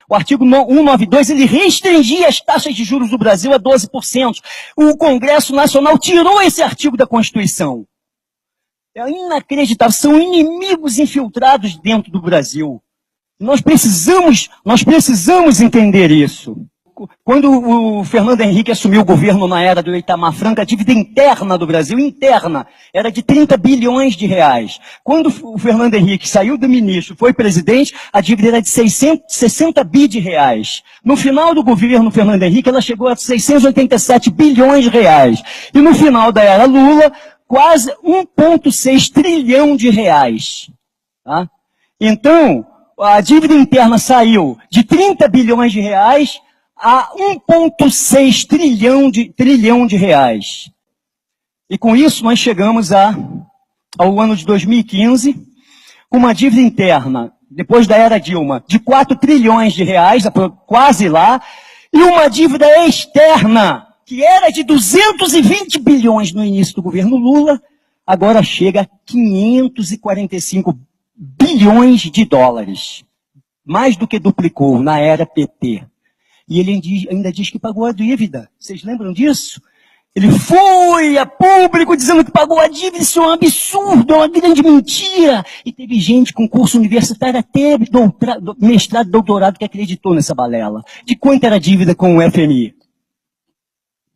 O artigo 192, ele restringia as taxas de juros do Brasil a 12%. O Congresso Nacional tirou esse artigo da Constituição. É inacreditável, são inimigos infiltrados dentro do Brasil. Nós precisamos entender isso. Quando o Fernando Henrique assumiu o governo na era do Itamar Franco, a dívida interna do Brasil, era de 30 bilhões de reais. Quando o Fernando Henrique saiu do ministro, foi presidente, a dívida era de 60 bi de reais. No final do governo Fernando Henrique, ela chegou a 687 bilhões de reais. E no final da era Lula, quase 1,6 trilhão de reais. Tá? Então, a dívida interna saiu de 30 bilhões de reais a 1,6 trilhão de reais. E com isso nós chegamos ao ano de 2015, com uma dívida interna, depois da era Dilma, de 4 trilhões de reais, quase lá, e uma dívida externa, que era de 220 bilhões no início do governo Lula, agora chega a 545 bilhões de dólares. Mais do que duplicou na era PT. E ele ainda diz que pagou a dívida. Vocês lembram disso? Ele foi a público dizendo que pagou a dívida. Isso é um absurdo, é uma grande mentira. E teve gente com curso universitário, até mestrado, doutorado, que acreditou nessa balela. De quanto era a dívida com o FMI?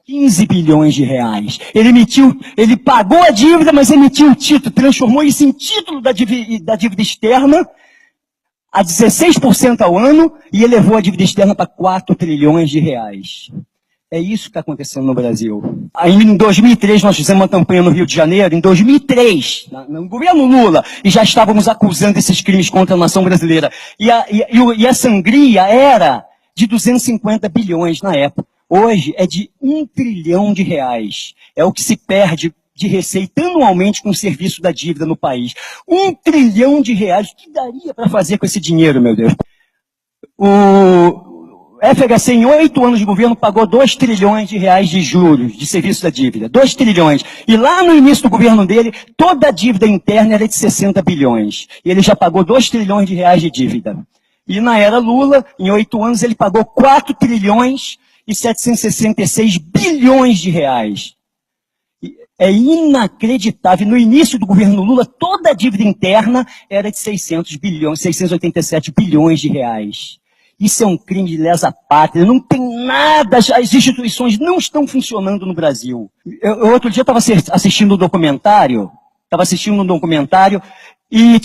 15 bilhões de reais. Ele pagou a dívida, mas emitiu o título, transformou isso em título da dívida externa, a 16% ao ano, e elevou a dívida externa para 4 trilhões de reais. É isso que está acontecendo no Brasil. Aí, em 2003, nós fizemos uma campanha no Rio de Janeiro, em 2003, no governo Lula, e já estávamos acusando esses crimes contra a nação brasileira. E a sangria era de 250 bilhões na época. Hoje é de 1 trilhão de reais. É o que se perde de receita anualmente com o serviço da dívida no país. 1 trilhão de reais. O que daria para fazer com esse dinheiro, meu Deus? O FHC, em 8 anos de governo, pagou 2 trilhões de reais de juros de serviço da dívida. 2 trilhões. E lá no início do governo dele, toda a dívida interna era de 60 bilhões. E ele já pagou 2 trilhões de reais de dívida. E na era Lula, em 8 anos, ele pagou 4 trilhões e 766 bilhões de reais. É inacreditável. No início do governo Lula, toda a dívida interna era de 687 bilhões de reais. Isso é um crime de lesa pátria. Não tem nada, as instituições não estão funcionando no Brasil. Outro dia eu estava assistindo um documentário, e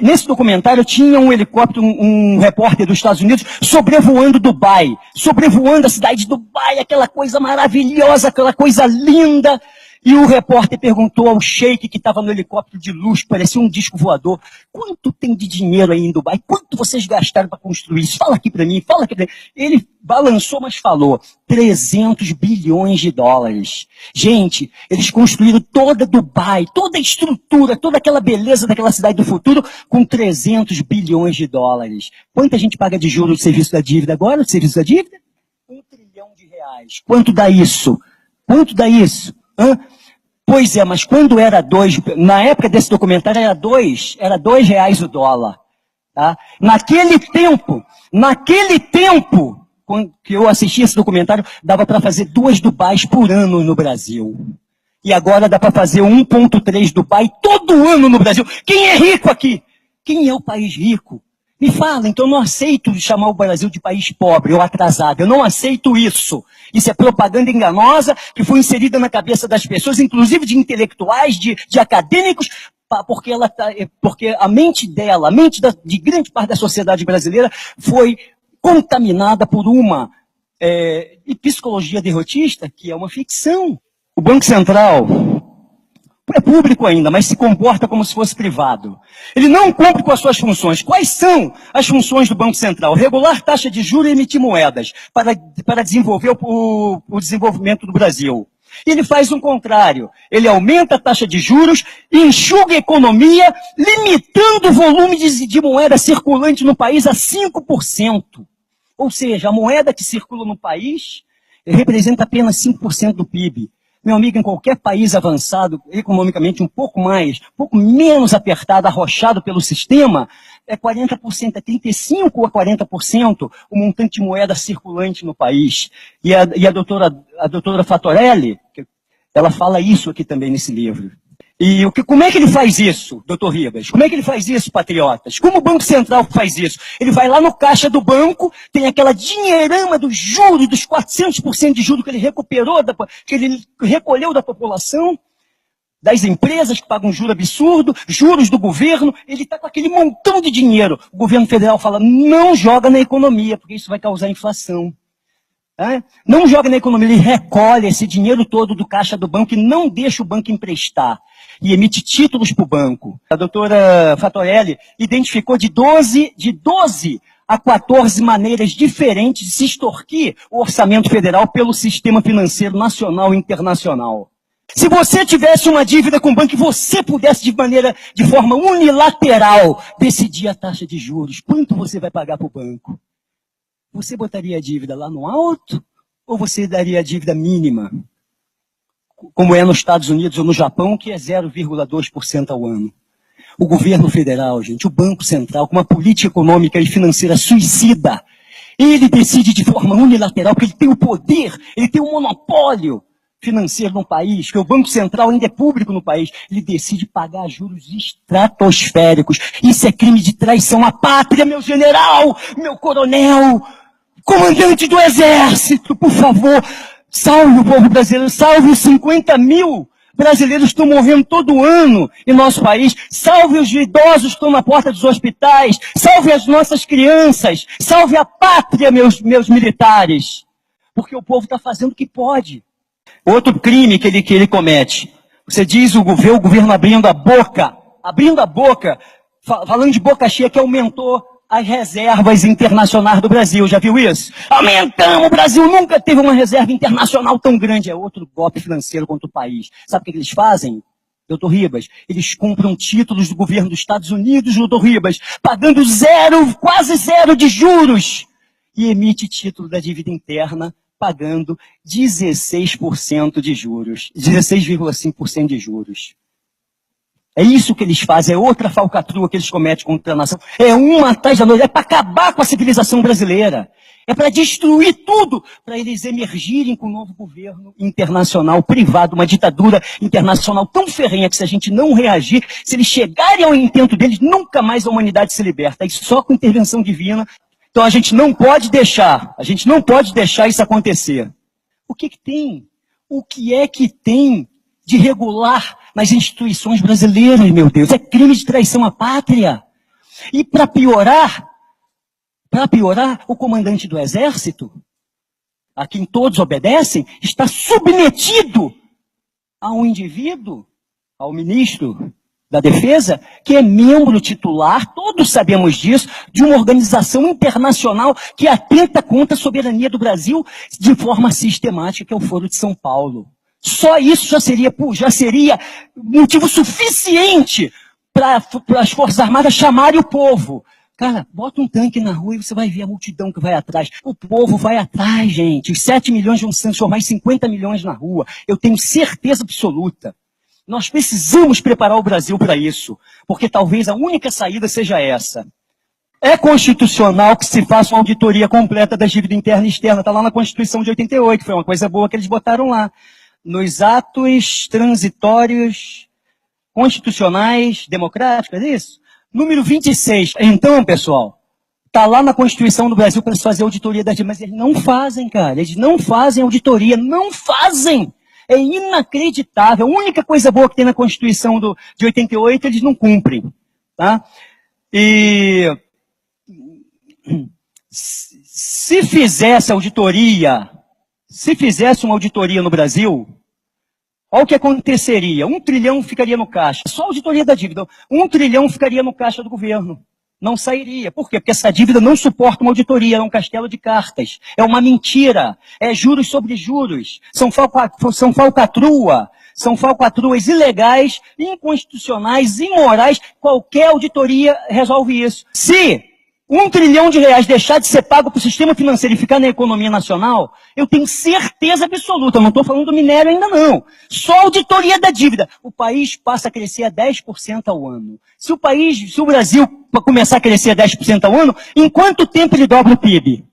nesse documentário tinha um helicóptero, um repórter dos Estados Unidos, sobrevoando Dubai, sobrevoando a cidade de Dubai, aquela coisa maravilhosa, aquela coisa linda. E o repórter perguntou ao sheik que estava no helicóptero de luxo, parecia um disco voador, quanto tem de dinheiro aí em Dubai? Quanto vocês gastaram para construir isso? Fala aqui para mim, fala aqui para mim. Ele balançou, mas falou, 300 bilhões de dólares. Gente, eles construíram toda Dubai, toda a estrutura, toda aquela beleza daquela cidade do futuro com 300 bilhões de dólares. Quanto a gente paga de juros do serviço da dívida agora, do serviço da dívida? 1 trilhão de reais. Quanto dá isso? Quanto dá isso? Pois é, mas quando era 2, na época desse documentário era 2 reais o dólar. Tá? Naquele tempo, quando que eu assisti esse documentário, dava para fazer 2 Dubais por ano no Brasil. E agora dá para fazer 1,3 Dubai todo ano no Brasil. Quem é rico aqui? Quem é o país rico? Me fala, então eu não aceito chamar o Brasil de país pobre ou atrasado. Eu não aceito isso. Isso é propaganda enganosa que foi inserida na cabeça das pessoas, inclusive de intelectuais, de acadêmicos, porque a mente dela, de grande parte da sociedade brasileira foi contaminada por uma psicologia derrotista, que é uma ficção. O Banco Central é público ainda, mas se comporta como se fosse privado. Ele não cumpre com as suas funções. Quais são as funções do Banco Central? Regular taxa de juros e emitir moedas para desenvolver o desenvolvimento do Brasil. Ele faz o contrário. Ele aumenta a taxa de juros, enxuga a economia, limitando o volume de moeda circulante no país a 5%. Ou seja, a moeda que circula no país representa apenas 5% do PIB. Meu amigo, em qualquer país avançado, economicamente um pouco menos apertado, arrochado pelo sistema, é 40%, é 35% ou 40% o montante de moeda circulante no país. E a doutora Fatorelli, ela fala isso aqui também nesse livro. E como é que ele faz isso, doutor Ribas? Como é que ele faz isso, patriotas? Como o Banco Central faz isso? Ele vai lá no caixa do banco, tem aquela dinheirama dos juros, dos 400% de juros que ele recuperou, que ele recolheu da população, das empresas que pagam juro absurdo, juros do governo, ele está com aquele montão de dinheiro. O governo federal fala, não joga na economia, porque isso vai causar inflação. Não joga na economia, ele recolhe esse dinheiro todo do caixa do banco e não deixa o banco emprestar. E emite títulos para o banco. A doutora Fatorelli identificou de 12 a 14 maneiras diferentes de se extorquir o orçamento federal pelo sistema financeiro nacional e internacional. Se você tivesse uma dívida com o banco e você pudesse de forma unilateral decidir a taxa de juros, quanto você vai pagar para o banco? Você botaria a dívida lá no alto ou você daria a dívida mínima? Como é nos Estados Unidos ou no Japão, que é 0,2% ao ano. O governo federal, gente, o Banco Central, com uma política econômica e financeira suicida, ele decide de forma unilateral, porque ele tem o poder, ele tem o monopólio financeiro no país, que o Banco Central ainda é público no país, ele decide pagar juros estratosféricos. Isso é crime de traição à pátria, meu general, meu coronel, comandante do exército, por favor, salve o povo brasileiro, salve os 50 mil brasileiros que estão morrendo todo ano em nosso país, salve os idosos que estão na porta dos hospitais, salve as nossas crianças, salve a pátria, meus militares, porque o povo está fazendo o que pode. Outro crime que ele comete, você diz vê o governo abrindo a boca, falando de boca cheia, que aumentou as reservas internacionais do Brasil. Já viu isso? Aumentamos, o Brasil nunca teve uma reserva internacional tão grande. É outro golpe financeiro contra o país. Sabe o que eles fazem, doutor Ribas? Eles compram títulos do governo dos Estados Unidos, doutor Ribas, pagando quase zero de juros. E emite título da dívida interna, pagando 16% de juros, 16,5% de juros. É isso que eles fazem, é outra falcatrua que eles cometem contra a nação. É uma atrás da outra, é para acabar com a civilização brasileira. É para destruir tudo, para eles emergirem com um novo governo internacional, privado, uma ditadura internacional tão ferrenha que se a gente não reagir, se eles chegarem ao intento deles, nunca mais a humanidade se liberta. E só com intervenção divina. Então a gente não pode deixar isso acontecer. O que tem? O que é que tem de regular nas instituições brasileiras, meu Deus? É crime de traição à pátria. E para piorar, o comandante do exército, a quem todos obedecem, está submetido a um indivíduo, ao ministro da Defesa, que é membro titular, todos sabemos disso, de uma organização internacional que atenta contra a soberania do Brasil de forma sistemática, que é o Foro de São Paulo. Só isso já seria motivo suficiente para as Forças Armadas chamarem o povo. Cara, bota um tanque na rua e você vai ver a multidão que vai atrás. O povo vai atrás, gente. Os 7 milhões vão se transformar em 50 milhões na rua. Eu tenho certeza absoluta. Nós precisamos preparar o Brasil para isso, porque talvez a única saída seja essa. É constitucional que se faça uma auditoria completa da dívida interna e externa. Está lá na Constituição de 88, foi uma coisa boa que eles botaram lá. Nos atos transitórios constitucionais democráticos, é isso? Número 26. Então, pessoal, está lá na Constituição do Brasil para eles fazerem auditoria da dívida, mas eles não fazem, cara. Eles não fazem auditoria, não fazem. É inacreditável. A única coisa boa que tem na Constituição de 88, eles não cumprem. Tá? E se fizesse uma auditoria no Brasil, olha o que aconteceria. 1 trilhão ficaria no caixa. Só a auditoria da dívida. 1 trilhão ficaria no caixa do governo. Não sairia. Por quê? Porque essa dívida não suporta uma auditoria, é um castelo de cartas. É uma mentira. É juros sobre juros. São falcatruas ilegais, inconstitucionais, imorais. Qualquer auditoria resolve isso. Se R$ 1 trilhão deixar de ser pago para o sistema financeiro e ficar na economia nacional, eu tenho certeza absoluta, não estou falando do minério ainda não. Só a auditoria da dívida. O país passa a crescer a 10% ao ano. Se o Brasil começar a crescer a 10% ao ano, em quanto tempo ele dobra o PIB?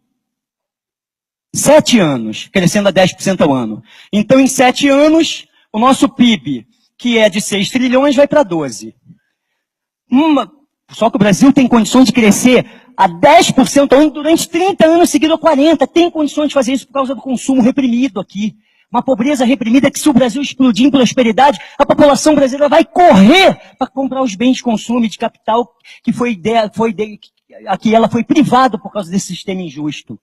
7 anos, crescendo a 10% ao ano. Então, em 7 anos, o nosso PIB, que é de 6 trilhões, vai para 12. Só que o Brasil tem condições de crescer a 10% ao ano durante 30 anos seguidos a 40. Tem condições de fazer isso por causa do consumo reprimido aqui. Uma pobreza reprimida que, se o Brasil explodir em prosperidade, a população brasileira vai correr para comprar os bens de consumo e de capital que a que ela foi privada por causa desse sistema injusto.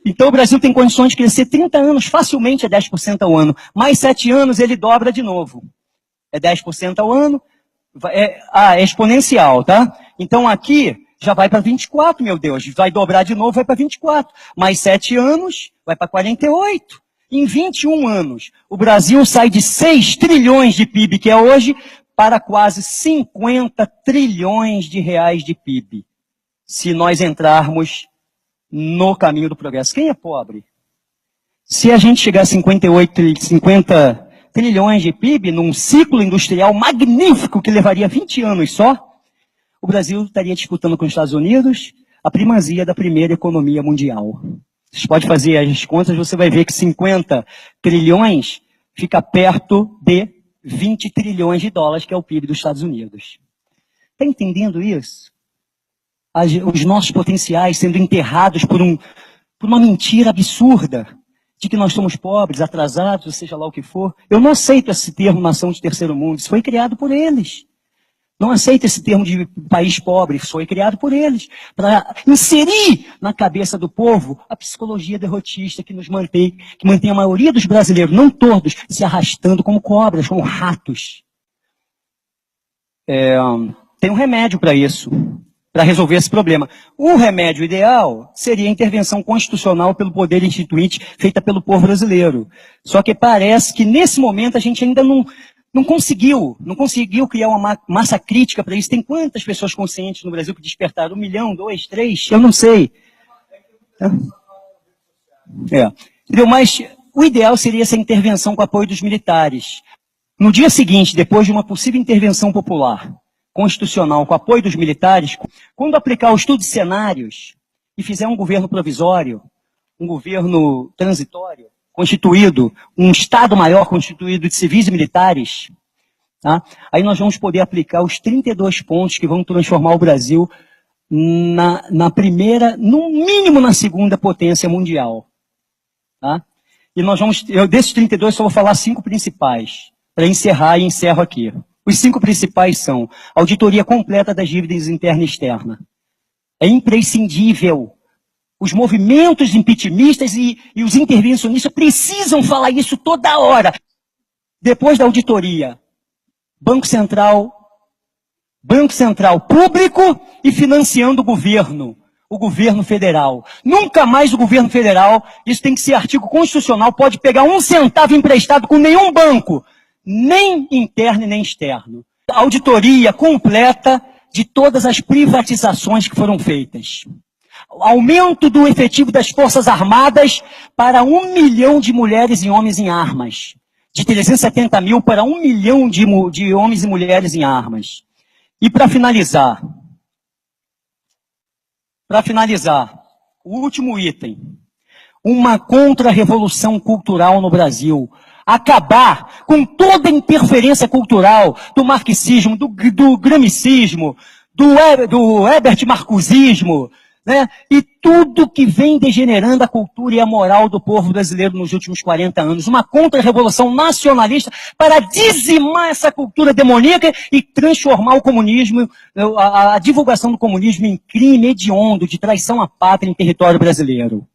Então o Brasil tem condições de crescer 30 anos facilmente a 10% ao ano. Mais 7 anos ele dobra de novo. É 10% ao ano. É exponencial, tá? Então aqui já vai para 24, meu Deus. Vai dobrar de novo, vai para 24. Mais 7 anos, vai para 48. Em 21 anos, o Brasil sai de 6 trilhões de PIB, que é hoje, para quase 50 trilhões de reais de PIB. Se nós entrarmos no caminho do progresso. Quem é pobre? Se a gente chegar a 50 trilhões de PIB, num ciclo industrial magnífico que levaria 20 anos só, o Brasil estaria disputando com os Estados Unidos a primazia da primeira economia mundial. Vocês podem fazer as contas, você vai ver que 50 trilhões fica perto de 20 trilhões de dólares, que é o PIB dos Estados Unidos. Está entendendo isso? Os nossos potenciais sendo enterrados por uma mentira absurda de que nós somos pobres, atrasados, ou seja lá o que for. Eu não aceito esse termo nação de terceiro mundo, isso foi criado por eles. Não aceito esse termo de país pobre, isso foi criado por eles, para inserir na cabeça do povo a psicologia derrotista que mantém a maioria dos brasileiros, não todos, se arrastando como cobras, como ratos. Tem um remédio para isso, para resolver esse problema. O remédio ideal seria a intervenção constitucional pelo poder instituinte feita pelo povo brasileiro. Só que parece que nesse momento a gente ainda não conseguiu criar uma massa crítica para isso. Tem quantas pessoas conscientes no Brasil que despertaram? 1 milhão, 2, 3? Eu não sei. Entendeu? Mas o ideal seria essa intervenção com apoio dos militares. No dia seguinte, depois de uma possível intervenção popular, constitucional, com apoio dos militares, quando aplicar o estudo de cenários e fizer um governo provisório, um governo transitório, constituído, um Estado maior constituído de civis e militares, tá? Aí nós vamos poder aplicar os 32 pontos que vão transformar o Brasil na primeira, no mínimo na segunda potência mundial. Tá? E desses 32 só vou falar 5 principais, para encerrar e encerro aqui. Os 5 principais são auditoria completa das dívidas interna e externa. É imprescindível. Os movimentos impeachmentistas e os intervencionistas precisam falar isso toda hora. Depois da auditoria, Banco Central público e financiando o governo federal. Nunca mais o governo federal, isso tem que ser artigo constitucional, pode pegar 1 centavo emprestado com nenhum banco, nem interno e nem externo. Auditoria completa de todas as privatizações que foram feitas. Aumento do efetivo das Forças Armadas para 1 milhão de mulheres e homens em armas. De 370 mil para 1 milhão de homens e mulheres em armas. E para finalizar, o último item. Uma contra-revolução cultural no Brasil. Acabar com toda a interferência cultural do marxismo, do gramicismo, do Herbert Marcusismo, né? E tudo que vem degenerando a cultura e a moral do povo brasileiro nos últimos 40 anos. Uma contra-revolução nacionalista para dizimar essa cultura demoníaca e transformar o comunismo, a divulgação do comunismo em crime hediondo de traição à pátria em território brasileiro.